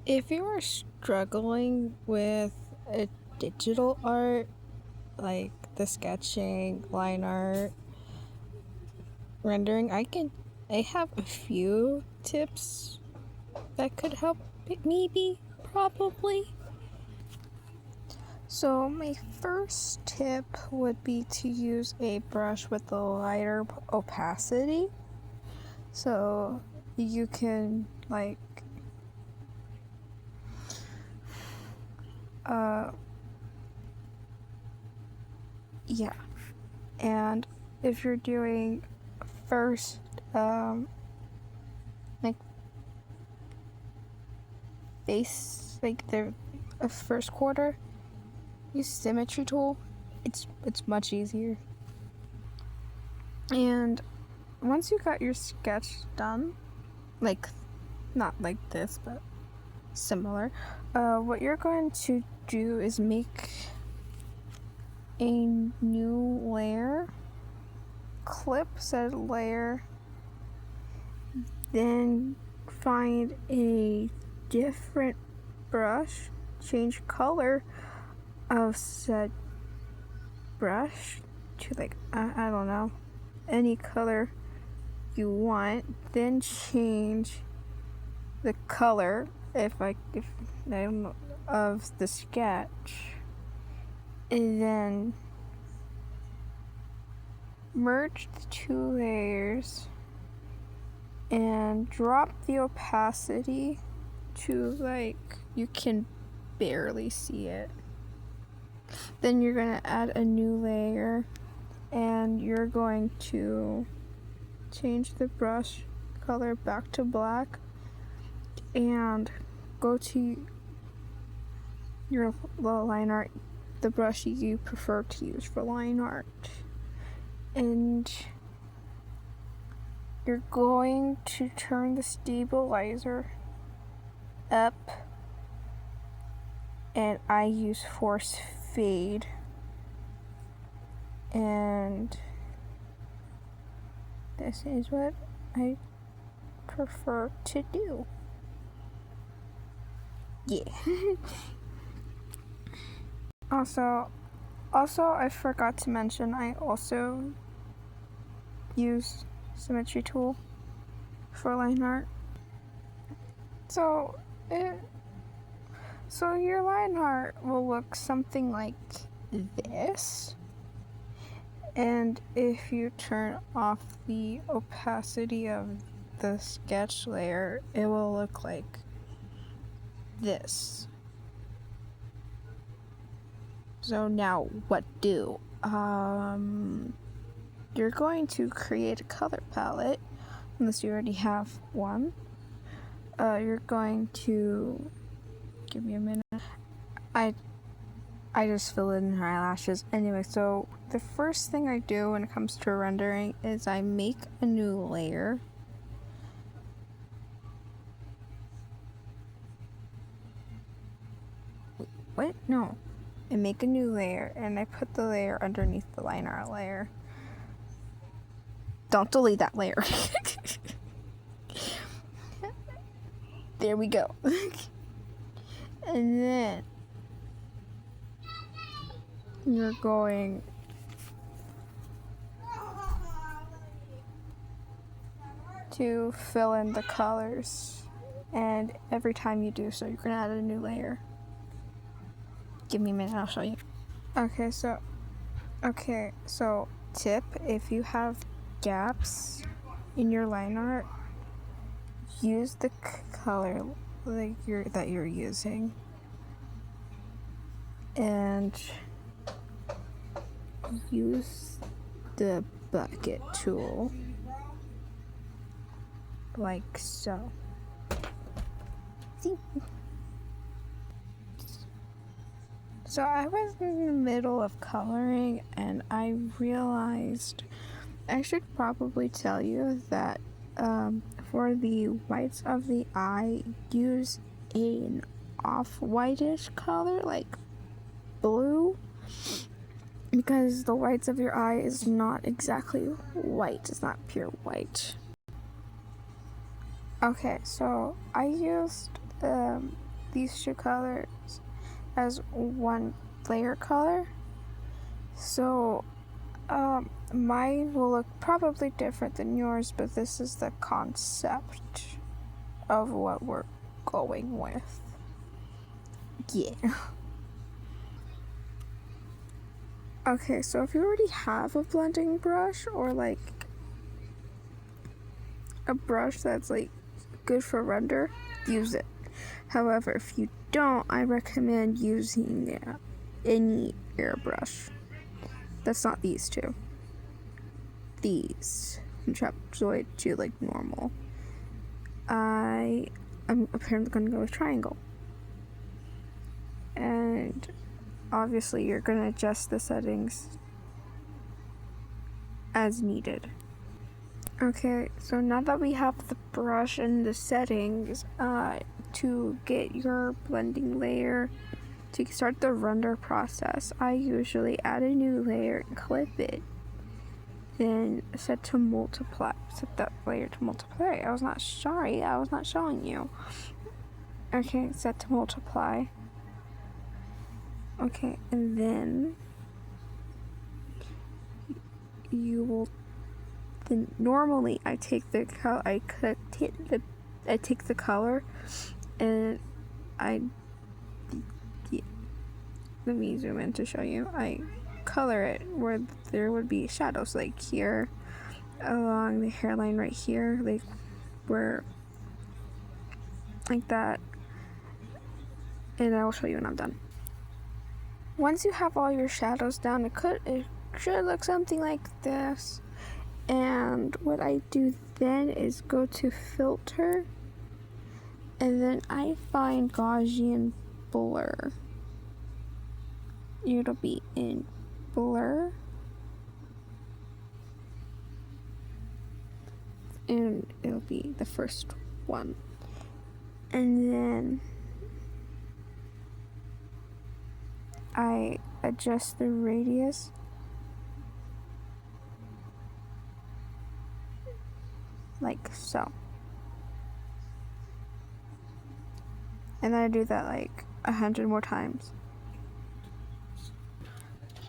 If you are struggling with a digital art, like the sketching, line art, rendering, I have a few tips that could help maybe, probably. So my first tip would be to use a brush with a lighter opacity. So you can yeah. And if you're doing first, like base, like the first quarter, use symmetry tool. It's much easier. And once you got your sketch done, like not like this, but similar, what you're going to do is make a new layer, clip said layer, then find a different brush, change color of said brush to I don't know, any color you want, then change the color if I don't know, of the sketch, and then merge the two layers and drop the opacity to you can barely see it. Then you're going to add a new layer and you're going to change the brush color back to black and go to your line art, the brush you prefer to use for line art, and you're going to turn the stabilizer up, and I use force fade, and this is what I prefer to do. Yeah. Also, I forgot to mention, I also use symmetry tool for line art. So your line art will look something like this. And if you turn off the opacity of the sketch layer, it will look like this. So now what do? You're going to create a color palette, unless you already have one. You're going to give me a minute. I just fill in her eyelashes. Anyway, so the first thing I do when it comes to rendering is I make a new layer. What? No. I make a new layer and I put the layer underneath the line art layer. Don't delete that layer. There we go. And then you're going to fill in the colors, and every time you do so, you're gonna add a new layer. Give me a minute, I'll show you. Okay, so tip, if you have gaps in your line art, use the color that you're using, and use the bucket tool like so. See? So I was in the middle of coloring and I realized I should probably tell you that for the whites of the eye, use an off-whitish color like blue, because the whites of your eye is not exactly white. It's not pure white. Okay, so I used these two colors as one layer color. So mine will look probably different than yours, but this is the concept of what we're going with. Yeah. Okay, so if you already have a blending brush or like a brush that's like good for render, use it. However, if you don't, I recommend using any airbrush. That's not these two. These from trapezoid to like normal. I'm apparently gonna go with triangle. And obviously you're gonna adjust the settings as needed. Okay, so now that we have the brush and the settings, to get your blending layer, to start the render process, I usually add a new layer and clip it. Then set to multiply. Set that layer to multiply. I was not showing you. Okay, set to multiply. Okay, and then you will. Then normally I take the color. I take the color, and let me zoom in to show you. I color it where there would be shadows, like here along the hairline right here, like where, like that, and I will show you when I'm done. Once you have all your shadows down, it should look something like this. And what I do then is go to filter, and then I find Gaussian blur. It'll be in blur, and it'll be the first one, and then I adjust the radius like so, and then I do that like 100 more times.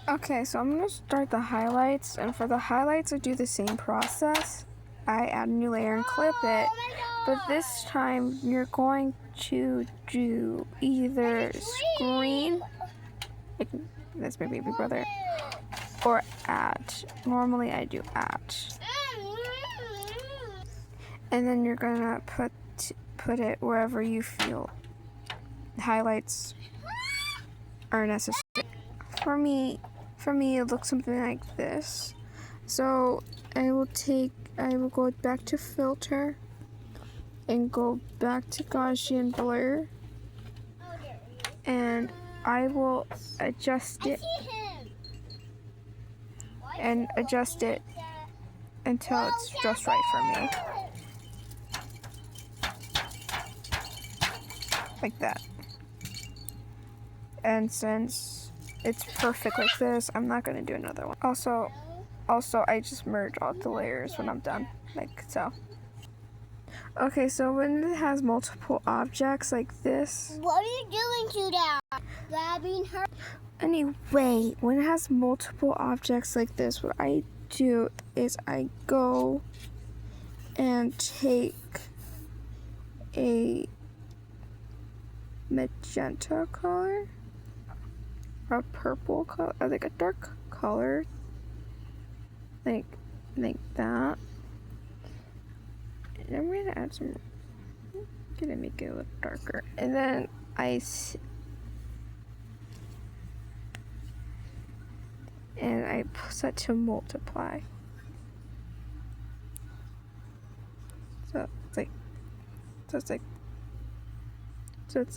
Okay, so I'm gonna start the highlights, and for the highlights I do the same process. I add a new layer and clip it, but this time you're going to do either screen, that's my baby brother, or add. Normally I do add. And then you're gonna put it wherever you feel highlights are necessary. For me, it looks something like this. So I will go back to filter and go back to Gaussian blur, and I will adjust it and adjust it until it's just right for me. Like that. And since it's perfect like this, I'm not gonna do another one. Also, I just merge all the layers when I'm done, like so. Okay, so when it has multiple objects like this. What are you doing to that? Grabbing her? Anyway, when it has multiple objects like this, what I do is I go and take a magenta color, a purple color, like a dark color, like that. And I'm gonna add some, gonna make it a little darker, and then I set to multiply. So it's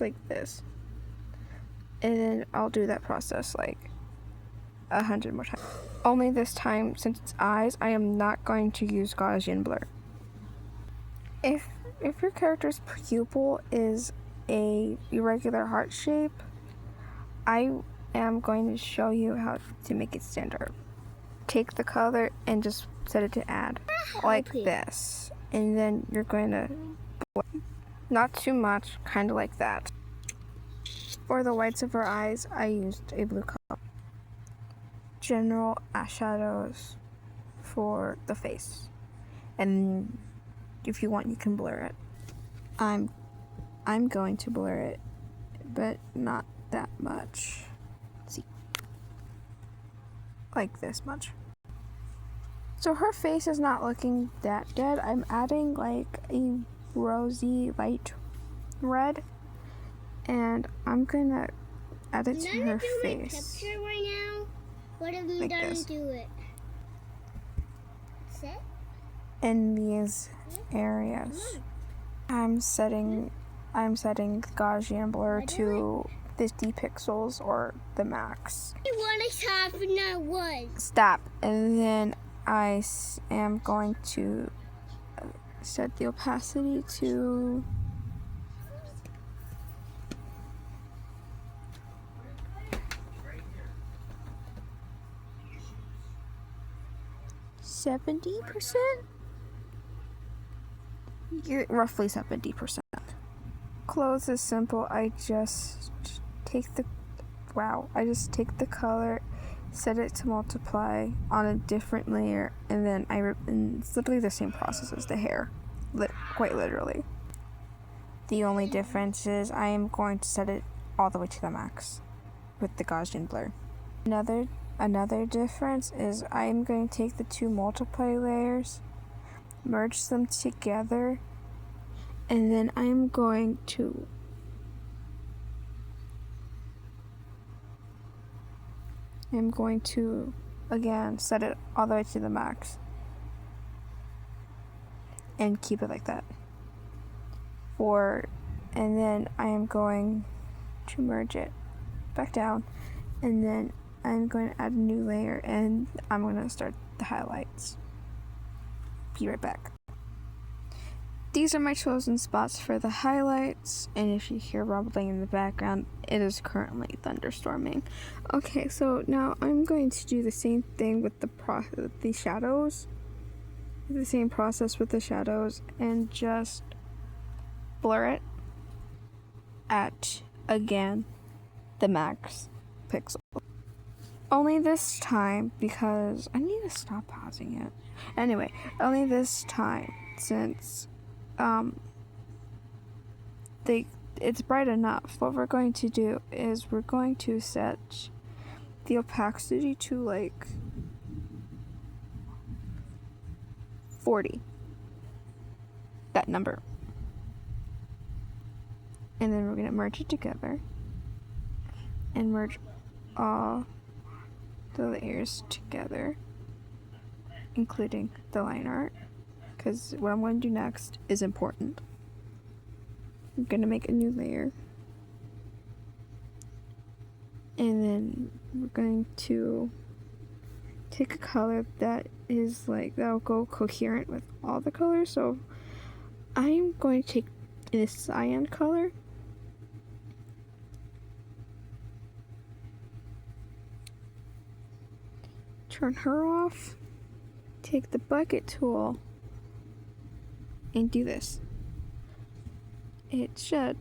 like this. And then I'll do that process like 100 more times. Only this time, since it's eyes, I am not going to use Gaussian blur. If your character's pupil is a irregular heart shape, I am going to show you how to make it standard. Take the color and just set it to add, like this. And then you're going to, not too much, kind of like that. For the whites of her eyes, I used a blue color. General shadows for the face. And if you want, you can blur it. I'm going to blur it, but not that much. Let's see. Like this much. So her face is not looking that good. I'm adding like a rosy light red, and I'm gonna add it to her face. Picture right now. What have you like done this. to it? Sit. In these areas, I'm setting Gaussian blur to 50 pixels or the max. What is happening was. Stop. And then I am going to set the opacity to 70%? Roughly 70%. Clothes is simple. I just take the color, set it to multiply on a different layer, and then and it's literally the same process as the hair, quite literally. The only difference is I am going to set it all the way to the max with the Gaussian blur. Another difference is I am going to take the two multiply layers, merge them together, and then I'm going to again set it all the way to the max and keep it like that. And then I am going to merge it back down, and then I'm going to add a new layer, and I'm going to start the highlights. Be right back. These are my chosen spots for the highlights, and if you hear rumbling in the background, it is currently thunderstorming. Okay, so now I'm going to do the same thing with the shadows. The same process with the shadows, and just blur it at, again, the max pixel. Only this time, because I need to stop pausing it. Anyway, only this time, since it's bright enough. What we're going to do is we're going to set the opacity to like 40. That number. And then we're going to merge it together and merge all the layers together, including the line art, because what I'm going to do next is important. I'm going to make a new layer, and then we're going to take a color that'll go coherent with all the colors. So I'm going to take this cyan color, turn her off, take the bucket tool, and do this. It should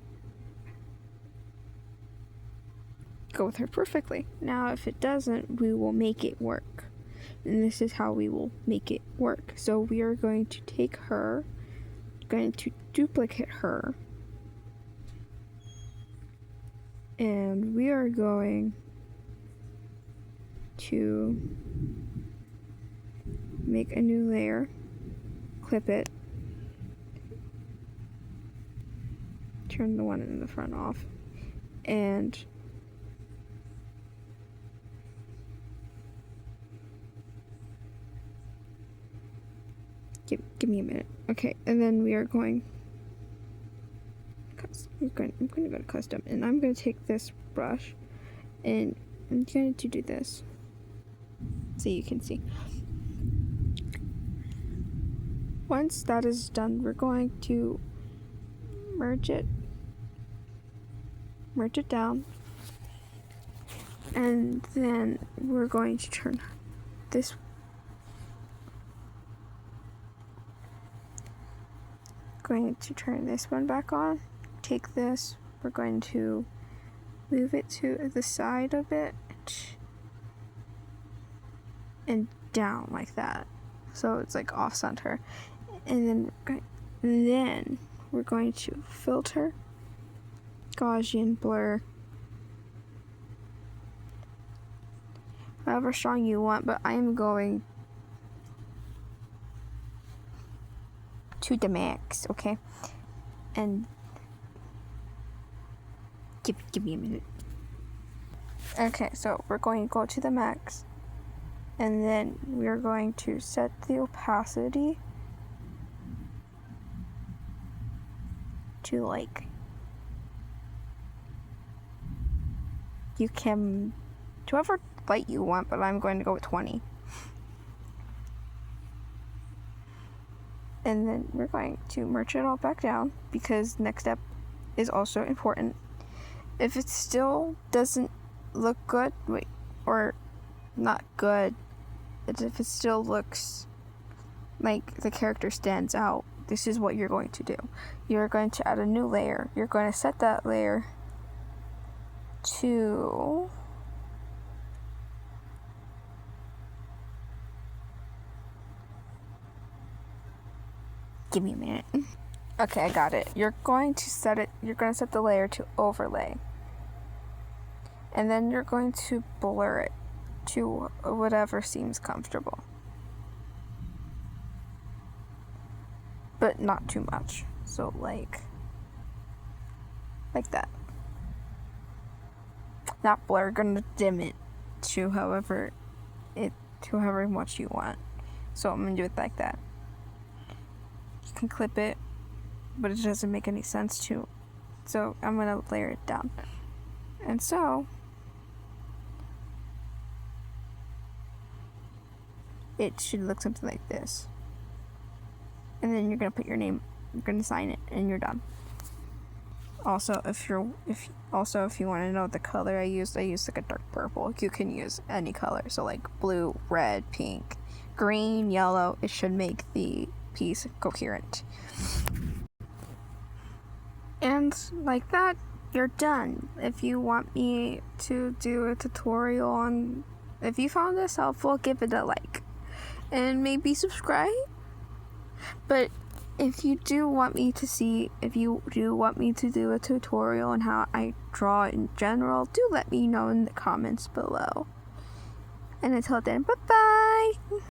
go with her perfectly. Now, if it doesn't, we will make it work. And this is how we will make it work. So we are going to take her, going to duplicate her, and we are going to make a new layer, clip it, turn the one in the front off, and give me a minute. Okay, and then we are going, I'm going to go to custom, and I'm going to take this brush, and I'm going to do this so you can see. Once that is done, we're going to merge it down, and then we're going to turn this one back on. Take this, we're going to move it to the side a bit and down like that, so it's like off center. And then we're going to filter, Gaussian blur, however strong you want, but I am going to the max, okay? And give me a minute. Okay, so we're going to go to the max, and then we're going to set the opacity to like, you can, to whatever light you want, but I'm going to go with 20. And then we're going to merge it all back down, because next step is also important. If it still doesn't look good, or not good, if it still looks like the character stands out, this is what you're going to do. You're going to add a new layer. You're going to set that layer to give me a minute. Okay, I got it. You're going to set the layer to overlay. And then you're going to blur it to whatever seems comfortable. But not too much. So like that. Not blur, gonna dim it to however much you want. So I'm gonna do it like that. You can clip it, but it doesn't make any sense to. So I'm gonna layer it down. And so it should look something like this. And then you're gonna put your name, you're gonna sign it, and you're done. Also, if you want to know the color I used like a dark purple. You can use any color, so like blue, red, pink, green, yellow. It should make the piece coherent. And like that, you're done. If you want me to do a tutorial on, if you found this helpful, give it a like and maybe subscribe. But if you do want me to do a tutorial on how I draw in general, do let me know in the comments below. And until then, bye bye!